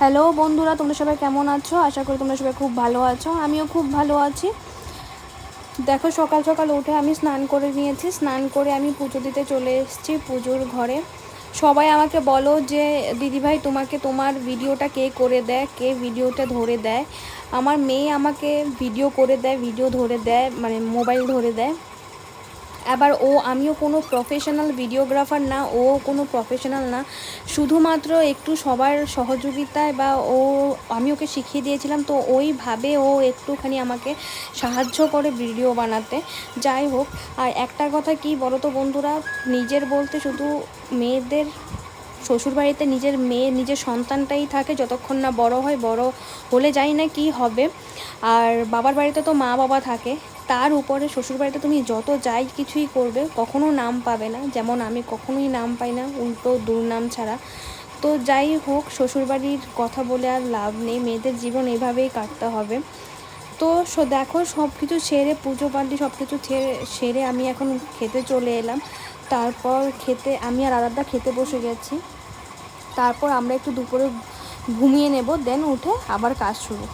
Hello বন্ধুরা, তোমরা সবাই কেমন আছো? আশা করি তোমরা সবাই খুব ভালো আছো। আমিও খুব ভালো আছি। দেখো, সকাল সকাল উঠে আমি স্নান করে নিয়েছি। স্নান করে আমি পুজো দিতে চলে এসেছি পুজোর ঘরে। সবাই আমাকে বলো যে দিদিভাই, তোমাকে তোমার ভিডিওটা কে করে দেয়, কে ভিডিওটা ধরে দেয়? আমার মেয়ে আমাকে ভিডিও করে দেয়, ভিডিও ধরে দেয়, মানে মোবাইল ধরে দেয়। আবার আমিও কোনো প্রফেশনাল ভিডিওগ্রাফার না, ও কোনো প্রফেশনাল না, শুধুমাত্র একটু সবার সহযোগিতায় বা আমি ওকে শিখিয়ে দিয়েছিলাম, তো ওইভাবে ও একটুখানি আমাকে সাহায্য করে ভিডিও বানাতে। যাই হোক, আর একটা কথা কি বলো তো বন্ধুরা, নিজের বলতে শুধু মেয়েদের শ্বশুরবাড়িতে নিজের মেয়ে, নিজের সন্তানটাই থাকে যতক্ষণ না বড় হয়। বড় হলে যাই না কি হবে। আর বাবার বাড়িতে তো মা বাবা থাকে, তার উপরে শ্বশুরবাড়িতে তুমি যত যাই কিছুই করবে কখনো নাম পাবে না। যেমন আমি কখনোই নাম পাই না, উল্টো দুর্নাম ছাড়া। তো যাই হোক, শ্বশুরবাড়ির কথা বলে আর লাভ নেই, মেয়েদের জীবন এভাবেই কাটতে হবে। তো দেখো, সব কিছু সেরে, পুজো পার্টি সব কিছু সেরে আমি এখন খেতে চলে এলাম। তারপর আমি আর আরাধ্যা খেতে বসে গেছি। তারপর আমরা একটু দুপুরে ঘুমিয়ে নেব, দেন উঠে আবার কাজ শুরু।